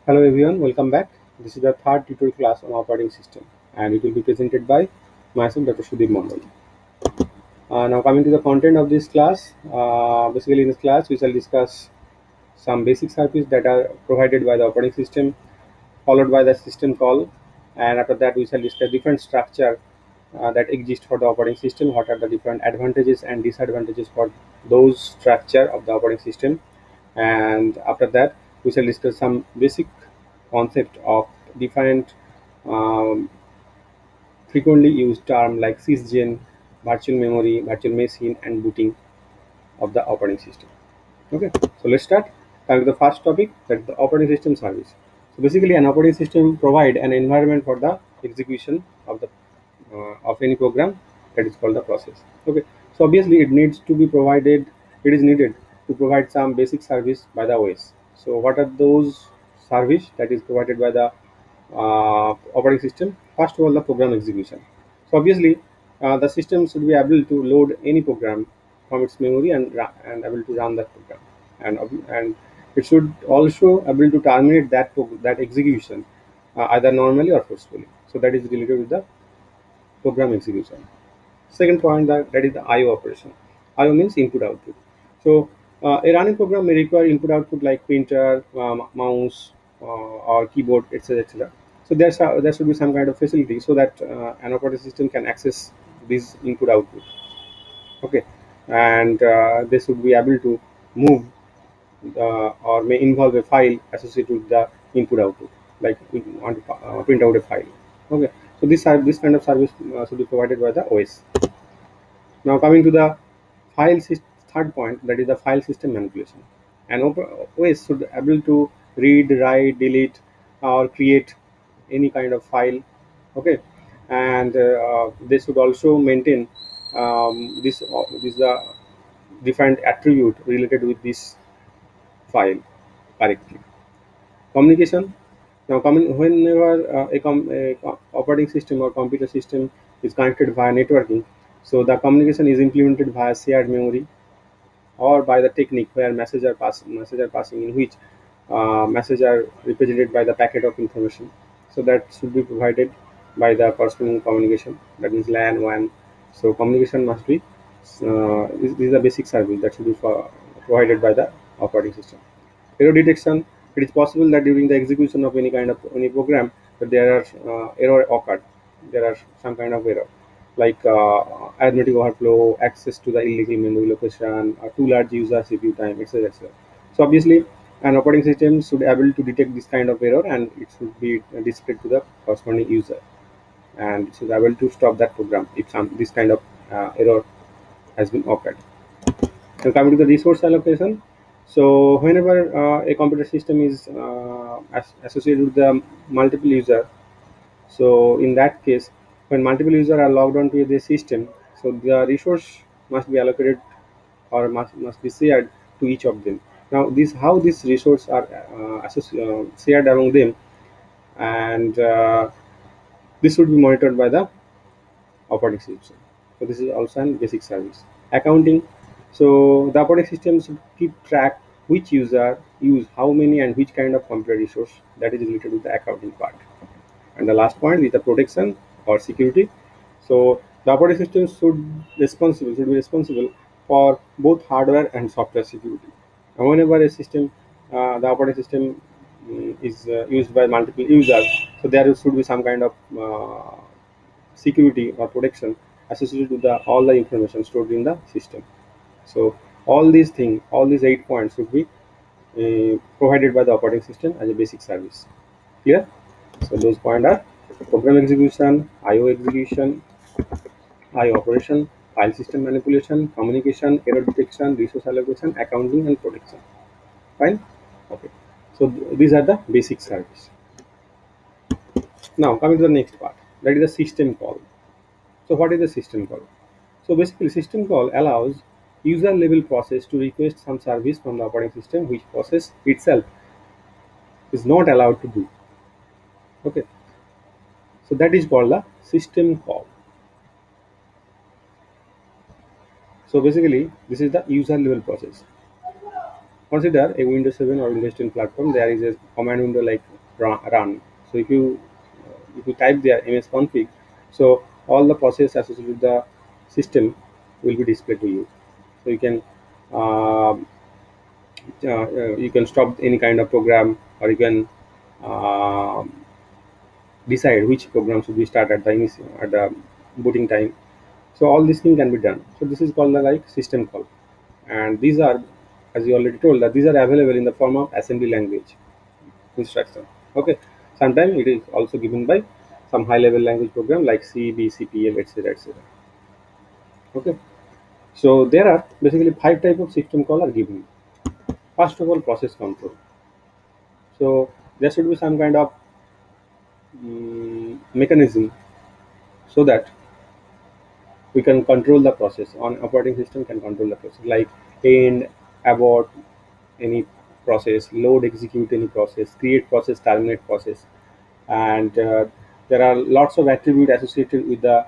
Hello everyone, welcome back. This is the third tutorial class on operating system and it will be presented by myself Dr. Sudhir Mondal. Now coming to the content of this class, basically in this class we shall discuss some basic services that are provided by the operating system followed by the system call, and after that we shall discuss different structure that exist for the operating system, what are the different advantages and disadvantages for those structure of the operating system, and after that we shall discuss some basic concept of different um, frequently used term like sysgen, virtual memory, virtual machine, and booting of the operating system. Okay, so let's start. Coming to the first topic, that is the operating system service. So basically, an operating system provide an environment for the execution of the of any program that is called the process. Okay, so obviously it needs to be provided. It is needed to provide some basic service by the OS. So what are those service that is provided by the operating system? First of all, the program execution. So obviously, the system should be able to load any program from its memory and able to run that program, and it should also able to terminate that execution either normally or forcefully. So that is related with the program execution. Second point, that is the IO operation. IO means input output. So a running program may require input output like printer, mouse, or keyboard, etc., etc. So there should be some kind of facility so that an operating system can access this input output. Okay, and they should be able to move or may involve a file associated with the input output, like we want to print out a file. Okay, so this kind of service should be provided by the OS. Now coming to the third point, that is the file system manipulation. An OS should able to read, write, delete, or create any kind of file. Okay, and they should also maintain this different attribute related with this file correctly. Communication. Now, whenever a operating system or computer system is connected via networking, so the communication is implemented via shared memory or by the technique where messages are passing, in which messages are represented by the packet of information. So that should be provided by the corresponding communication, that is LAN WAN. So communication must be this is a basic service that should be provided by the operating system. Error detection. It is possible that during the execution of any program that there are error occurred. There are some kind of error like arithmetic overflow, access to the illegal memory location, too large user CPU time, etc., etc. So obviously, an operating system should able to detect this kind of error and it should be displayed to the corresponding user, and it should able to stop that program if some this kind of error has been occurred. So coming to the resource allocation, so whenever a computer system is associated with the multiple user, so in that case, when multiple users are logged onto the system, so the resource must be allocated or must be shared to each of them. Now, this how these resources are shared among them, and this should be monitored by the operating system. So this is also an basic service. Accounting. So the operating system should keep track which user use how many and which kind of computer resource, that is related to the accounting part. And the last point is the protection or security. So the operating system should be responsible for both hardware and software security. And whenever a system, the operating system is used by multiple users, so there should be some kind of security or protection associated with all the information stored in the system. So all these 8 points should be provided by the operating system as a basic service. Clear? So those points are program execution, IO execution, IO operation, file system manipulation, communication, error detection, resource allocation, accounting, and protection. Fine? Okay. So these are the basic service. Now coming to the next part, that is the system call. So what is the system call? So basically, system call allows user level process to request some service from the operating system, which process itself is not allowed to do. Okay. So that is called the system call. So basically, this is the user level process. Consider a Windows 7 or Windows 10 platform. There is a command window like run. So if you type there msconfig, so all the process associated with the system will be displayed to you. So you can stop any kind of program, or you can uh, decide which program should be start at at the booting time. So all these things can be done. So this is called the like system call, and these are, as you already told, that these are available in the form of assembly language instruction. Okay, sometimes it is also given by some high level language program like C, B, C, P, L, etc., etc. Okay, so there are basically five type of system call are given. First of all, process control. So there should be some kind of mechanism so that we can control the process. On operating system can control the process like end, abort any process, load, execute any process, create process, terminate process. And there are lots of attributes associated with the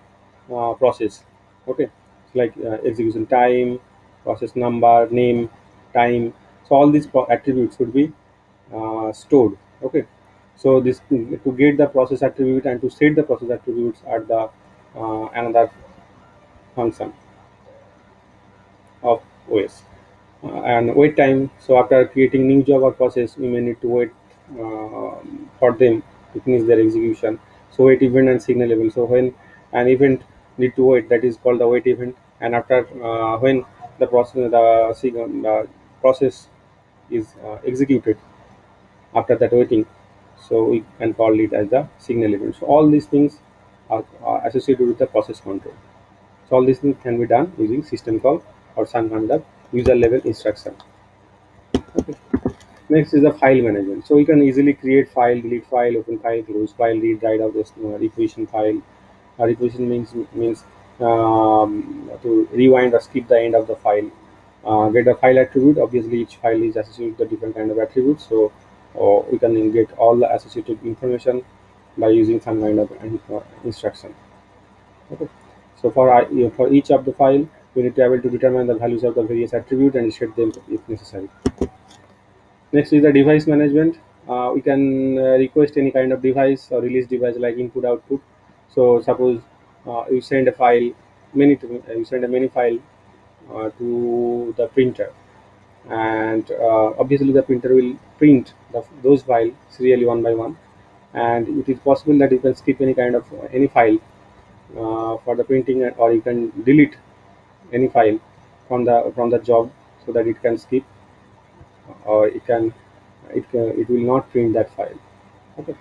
process. Okay, like execution time, process number, name, time. So all these attributes should be stored. Okay, so this to get the process attribute and to set the process attributes at the another function of OS. And wait time. So after creating new job or process, we may need to wait for them to finish their execution. So wait event and signal level. So when an event need to wait, that is called the wait event. And after when the process is executed after that waiting, so we can call it as the signal event. So all these things are associated with the process control. So all these things can be done using system call or some kind of user level instruction. Okay. Next is the file management. So you can easily create file, delete file, open file, close file, read, write out this requisition file. Requisition means to rewind or skip the end of the file. Get the file attribute. Obviously, each file is associated with a different kind of attributes. So we can get all the associated information by using some kind of instruction. Okay. So for each of the file, we need to be able to determine the values of the various attribute and set them if necessary. Next is the device management. We can request any kind of device or release device like input output. So suppose you send a file, you send a many file to the printer, and obviously the printer will print those files serially one by one, and it is possible that you can skip any kind of any file for the printing, or you can delete any file from the job so that it can skip, or it will not print that file. Okay,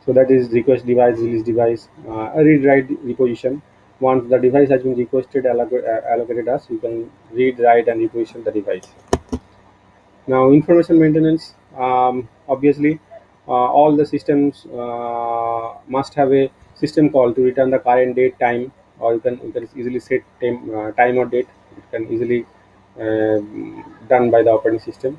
so that is request device, release device, read write reposition. Once the device has been requested, allocated us, you can read write and reposition the device. Now information maintenance, obviously all the systems must have a system call to return the current date, time, or you can easily set time or date. It can easily done by the operating system.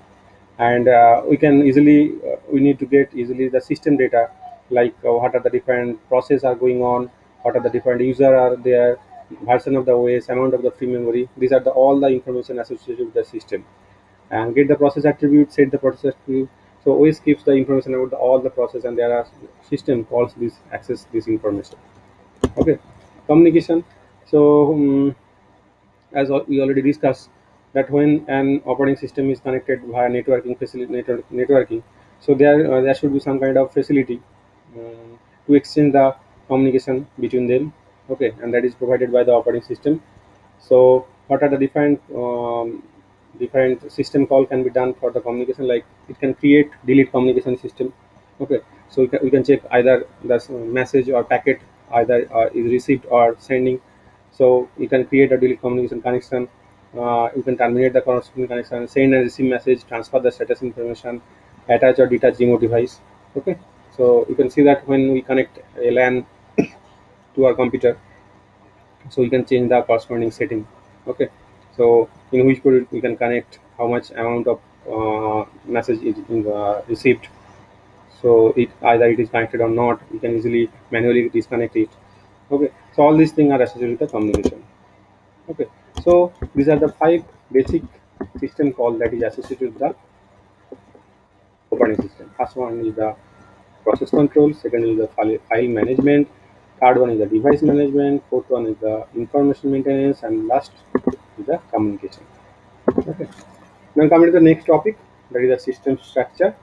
And we need to get easily the system data, like what are the different process are going on, what are the different user are there, version of the OS, amount of the free memory. These are all the information associated with the system. And get the process attribute, set the process attribute. So OS keeps the information about all the process, and there are system calls this access this information. Okay, communication. So as we already discussed, that when an operating system is connected via networking, so there should be some kind of facility to exchange the communication between them. Okay, and that is provided by the operating system. So what are the different system call can be done for the communication, like it can create delete communication system. Okay, so we can check either the message or packet either is received or sending. So you can create a delete communication connection. You can terminate the corresponding connection, send and receive message, transfer the status information, attach or detach remote device. Okay, so you can see that when we connect a LAN to our computer, so you can change the corresponding setting. Okay, so in which port we can connect, how much amount of message is received. So it either it is connected or not, you can easily manually disconnect it. Okay, so all these things are associated with the communication. Okay, so these are the five basic system call that is associated with the operating system. First one is the process control, second is the file management, third one is the device management, fourth one is the information maintenance, and last is the communication. Okay. Now coming to the next topic, that is the system structure.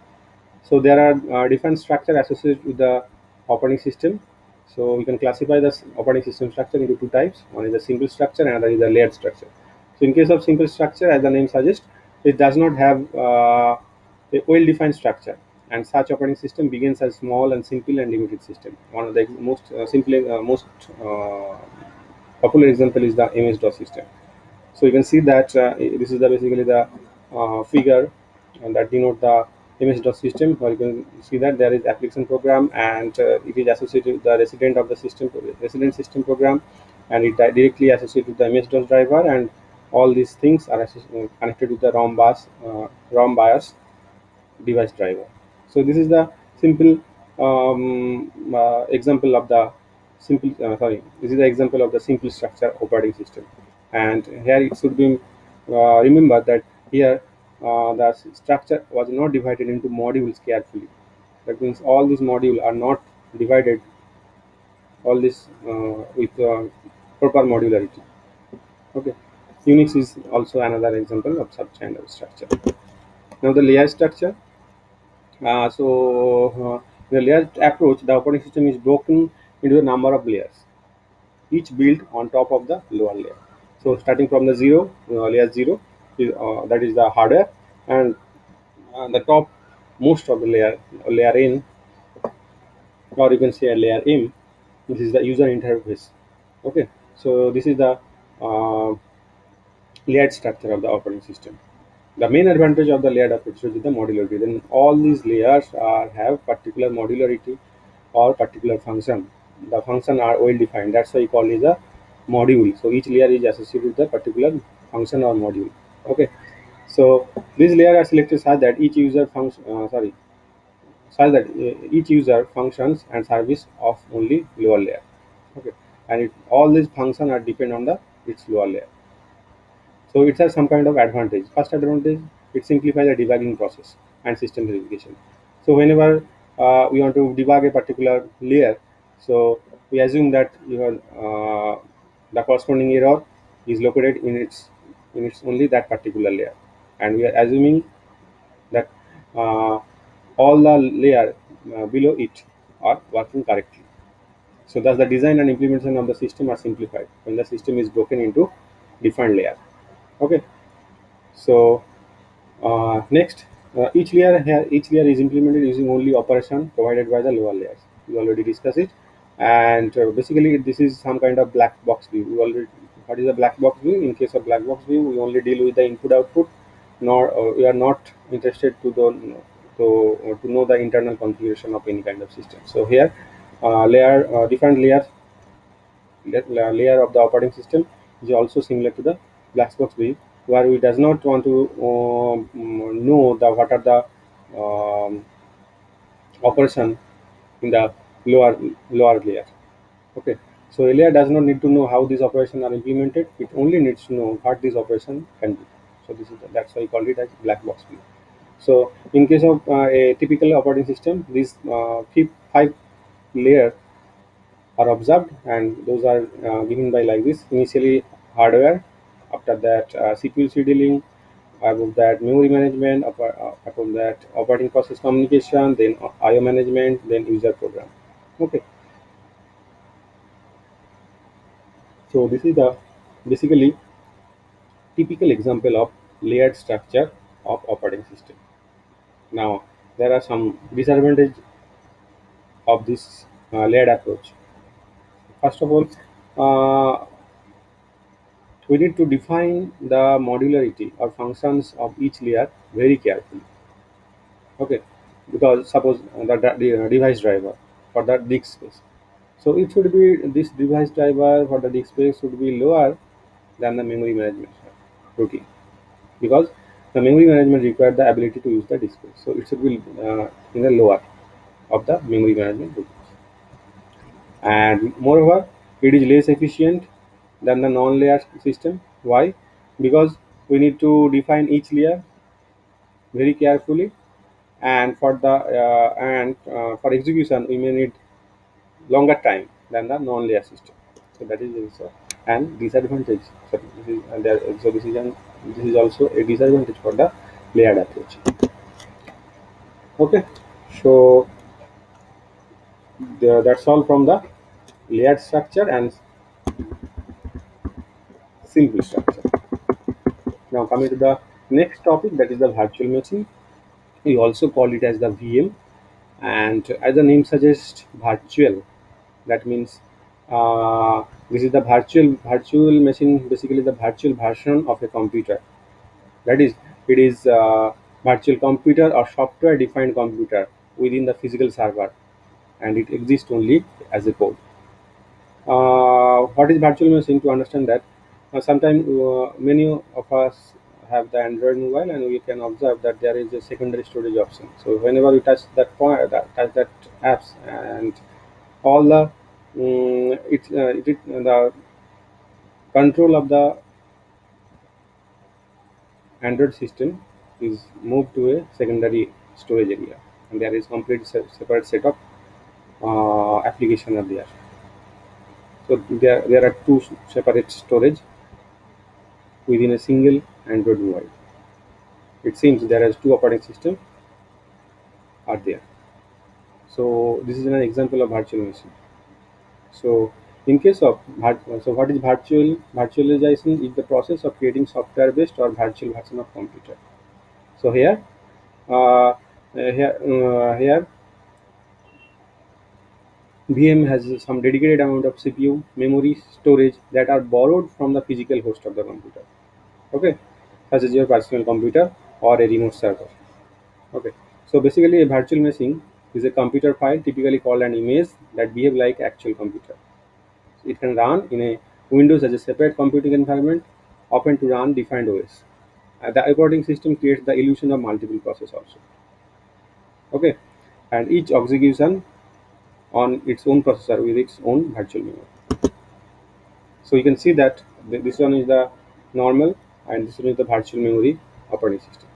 So there are different structure associated with the operating system. So we can classify the operating system structure into two types. One is the simple structure and another is the layered structure. So in case of simple structure, as the name suggests, it does not have a well-defined structure, and such operating system begins as small and simple and limited system. One of the most popular example is the MS-DOS system. So you can see that this is the basically the figure and that denote the MS-DOS system, where you can see that there is application program, and it is associated with the resident system program, and it directly associated with the MS-DOS driver, and all these things are connected with the ROM BIOS device driver. So this is the simple example of the this is the example of the simple structure operating system. And here it should be remembered that here the structure was not divided into modules carefully. That means all these modules are not divided all this with proper modularity. Okay. Unix is also another example of such kind of structure. Now the layer structure. The layered approach, the operating system is broken into a number of layers, each built on top of the lower layer. So starting from the layer zero, that is the hardware, and the top most of the layer in, or you can say a layer M. This is the user interface. Okay, so this is the uh, layered structure of the operating system. The main advantage of the layered approach is the modularity. Then all these layers have particular modularity or particular function. The function are well defined. That's why you call it a module. So each layer is associated with a particular function or module. Okay. So these layers are selected such that each user functions and service of only lower layer. Okay. And all these functions are depend on the its lower layer. So it has some kind of advantage. First advantage, it simplifies the debugging process and system verification. So whenever we want to debug a particular layer, so we assume that the corresponding error is located in its only that particular layer, and we are assuming that uh, all the layer below it are working correctly. So thus the design and implementation of the system are simplified when the system is broken into different layers. Okay. So next, each layer is implemented using only operation provided by the lower layers. We already discussed it, and basically this is some kind of black box view. What is a black box view? In case of black box view, we only deal with the input output, nor we are not interested to know the internal configuration of any kind of system. So here, different layer of the operating system is also similar to the black box view, where we does not want to know the what are the operation in the lower layer. Okay, so a layer does not need to know how these operations are implemented. It only needs to know what this operation can do. So that's why I call it as black box view. So in case of a typical operating system, these five layer are observed, and those are given by like this: initially hardware, after that CPU scheduling, above that memory management, upon that operating process communication, then IO management, then user program. Okay, so this is the basically typical example of layered structure of operating system. Now there are some disadvantages of this layered approach. First of all, uh, we need to define the modularity or functions of each layer very carefully. Okay, because suppose the device driver for that disk space, so it should be this device driver for the disk space should be lower than the memory management routine, because the memory management requires the ability to use the disk space, so it should be in the lower of the memory management routine. And moreover, it is less efficient than the non-layer system. Why? Because we need to define each layer very carefully, and for execution we may need longer time than the non-layer system. So that is also and disadvantage. So this is also a disadvantage for the layered approach. Okay, so that's all from the layered structure and simple structure. Now coming to the next topic, that is the virtual machine. We also call it as the VM, and as the name suggests, virtual. That means this is the virtual machine, basically the virtual version of a computer. That is, it is virtual computer or software defined computer within the physical server, and it exists only as a code. What is virtual machine? To understand that, sometimes many of us have the Android mobile, and we can observe that there is a secondary storage option. So whenever we touch that point, touch that apps, and all the the control of the Android system is moved to a secondary storage area, and there is complete separate set of application are there. So there are two separate storage within a single Android mobile. It seems there are two operating systems are there. So this is an example of virtual machine. So in case of so what is virtual? Virtualization is the process of creating software based or virtual version of computer. So here VM has some dedicated amount of CPU, memory, storage that are borrowed from the physical host of the computer. Okay, such as your personal computer or a remote server. Okay, so basically a virtual machine is a computer file typically called an image that behave like actual computer. It can run in a Windows as a separate computing environment, often to run defined OS. The operating system creates the illusion of multiple process also. Okay, and each execution on its own processor with its own virtual memory. So you can see that this one is the normal and this one is the virtual memory operating system.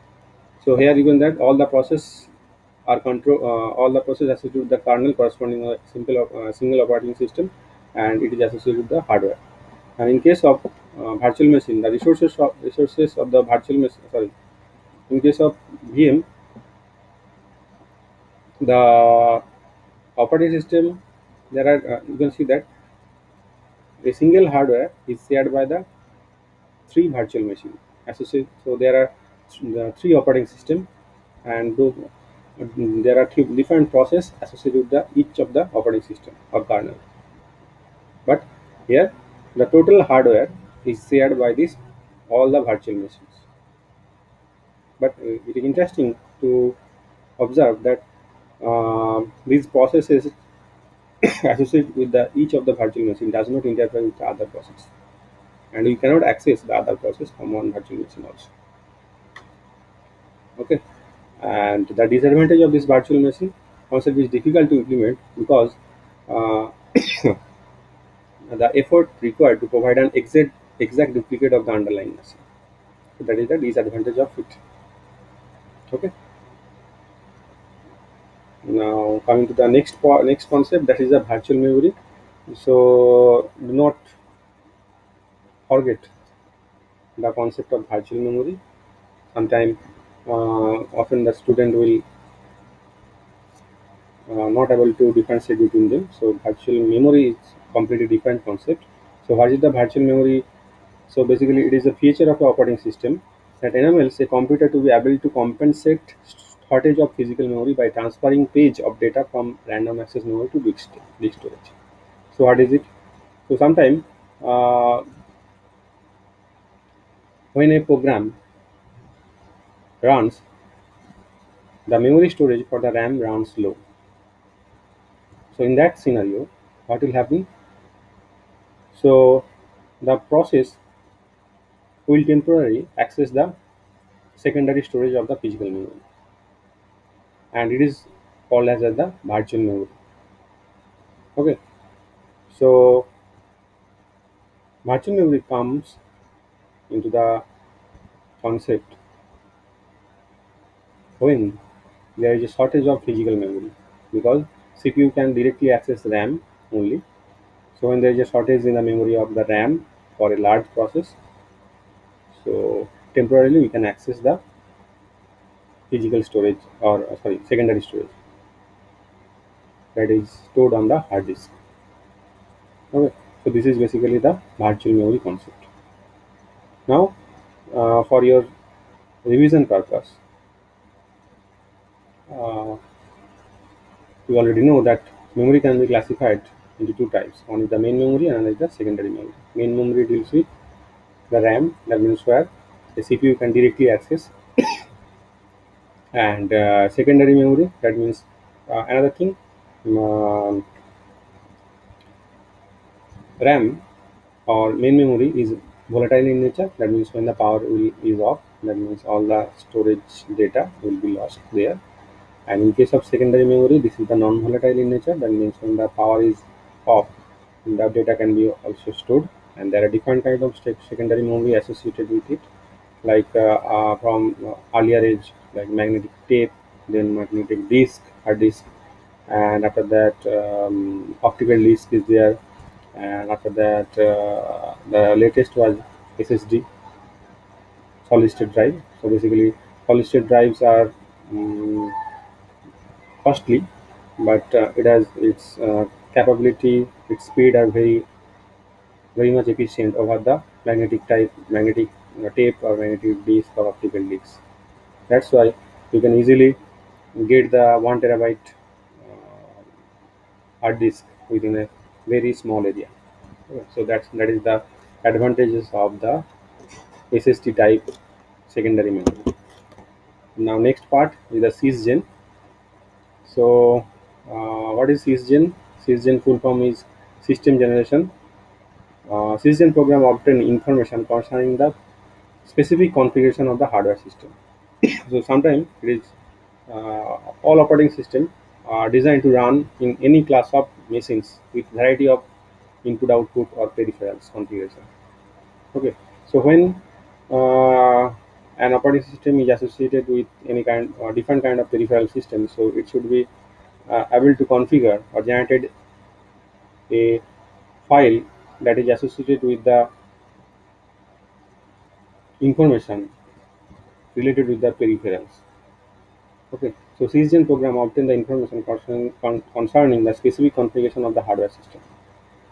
So here given that all the process are control all the process associated with the kernel corresponding to a single operating system, and it is associated with the hardware. And in case of virtual machine, the resources of the virtual machine, sorry, in case of VM, the operating system, there are you can see that a single hardware is shared by the three virtual machines associated. So there are the three operating system, and those, there are three different process associated with the each of the operating system or kernel. But here the total hardware is shared by this all the virtual machines. But it is interesting to observe that these processes associated with the each of the virtual machine does not interfere with the other process, and you cannot access the other process from one virtual machine also. Okay, and the disadvantage of this virtual machine concept is difficult to implement because uh, the effort required to provide an exact duplicate of the underlying machine. So that is the disadvantage of it. Okay. Now coming to the next concept, that is the virtual memory. So do not forget the concept of virtual memory. Sometimes often the student will not able to differentiate between them. So virtual memory is completely different concept. So what is the virtual memory? So basically, it is a feature of the operating system that enables a computer to be able to compensate shortage of physical memory by transferring page of data from random access memory to disk storage. So what is it? So sometimes uh, when a program runs, the memory storage for the RAM runs low. So in that scenario, what will happen? So the process will temporarily access the secondary storage of the physical memory, and it is called as the virtual memory. Okay, so virtual memory comes into the concept when there is a shortage of physical memory because CPU can directly access RAM only. So when there is a shortage in the memory of the RAM for a large process, so temporarily we can access the physical storage, or sorry, secondary storage, that is stored on the hard disk. Okay, so this is basically the virtual memory concept. Now, for your revision purpose, uh, you already know that memory can be classified into two types. One is the main memory and another is the secondary memory. Main memory deals with the RAM, that means where the CPU can directly access, and secondary memory, that means another thing. um, RAM or main memory is volatile in nature. That means when the power is off, that means all the storage data will be lost there. And in case of secondary memory, this is the non-volatile in nature. That means when the power is off, the data can be also stored. And there are different kinds of secondary memory associated with it, like from earlier age, like magnetic tape, then magnetic disk, hard disk, and after that optical disk is there, and after that the latest was SSD, solid state drive. So basically, solid state drives are um, costly, but it has its capability, its speed are very much efficient over the magnetic tape or magnetic disk or optical disks. That's why you can easily get the 1 terabyte hard disk within a very small area. Yeah, so that is the advantages of the SSD type secondary memory. Now next part is the sysgen. So what is sysgen? Sysgen full form is system generation. Sysgen program obtain information concerning the specific configuration of the hardware system. So sometimes it is all operating system are designed to run in any class of machines with variety of input output or peripherals configuration. Okay, so when uh, an operating system is associated with any kind or different kind of peripheral system, so it should be able to configure or generated a file that is associated with the information related with the peripherals. Okay, so sysgen program obtain the information concerning the specific configuration of the hardware system.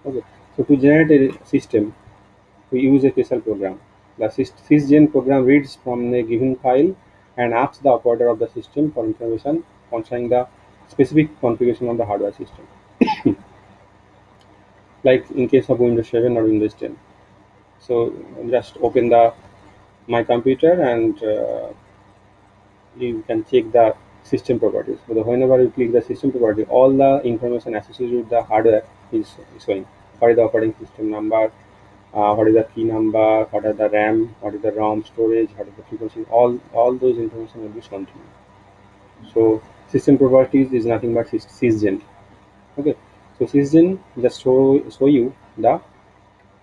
Okay, so to generate a system, we use a special program. The sysgen program reads from a given file and asks the operator of the system for information concerning the specific configuration of the hardware system. Like in case of Windows 7 or Windows 10. So just open the my computer and you can check the system properties. So whenever you click the system property, all the information associated with the hardware is showing. What is the operating system number, what is the key number, what are the RAM, what is the ROM storage, what is the frequency, all those information will be shown to you. So system properties is nothing but sysgen. Okay, so sysgen just show you the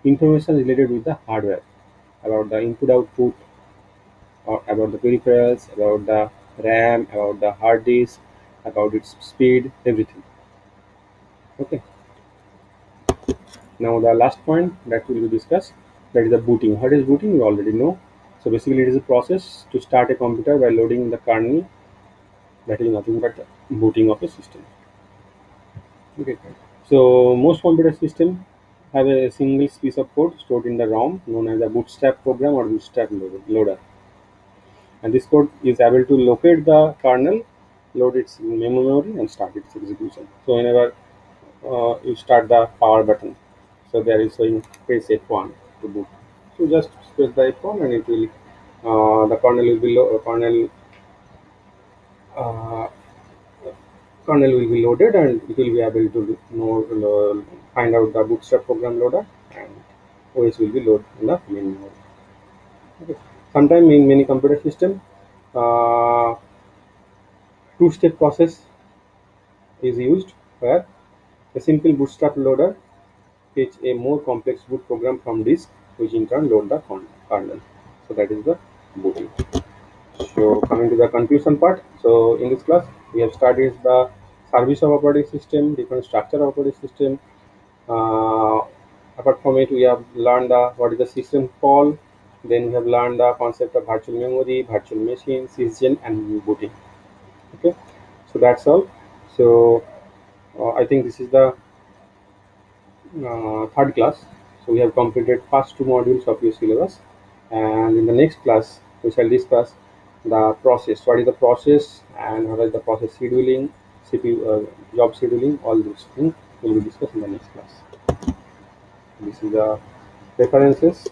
information related with the hardware, about the input output, or about the peripherals, about the RAM, about the hard disk, about its speed, everything. Okay. Now the last point that we will discuss, that is the booting. What is booting? You already know. So basically, it is a process to start a computer by loading the kernel. That is nothing but booting of a system. Okay. So most computer systems have a single piece of code stored in the ROM, known as the bootstrap program or bootstrap loader. And this code is able to locate the kernel, load its memory, and start its execution. So whenever you start the power button, so there is showing press F1 to boot. So just press the F1 and it will the kernel will be uh, kernel will be loaded and it will be able to find out the bootstrap program loader, and OS will be loaded in the main memory. Okay. Sometimes in many computer system, uh, two-step process is used, where a simple bootstrap loader fetch a more complex boot program from disk, which in turn load the kernel. So that is the booting. So coming to the conclusion part. So in this class, we have studied the service of operating system, different structure of operating system. Uh, Apart from it, we have learned what is the system call. Then we have learned the concept of virtual memory, virtual machine, sysgen, and booting. Okay, so that's all. So I think this is the third class. So we have completed first two modules of your syllabus, and in the next class we shall discuss the process. What is the process and what is the process scheduling, CPU, job scheduling, all those things will be discussed in the next class. This is the references.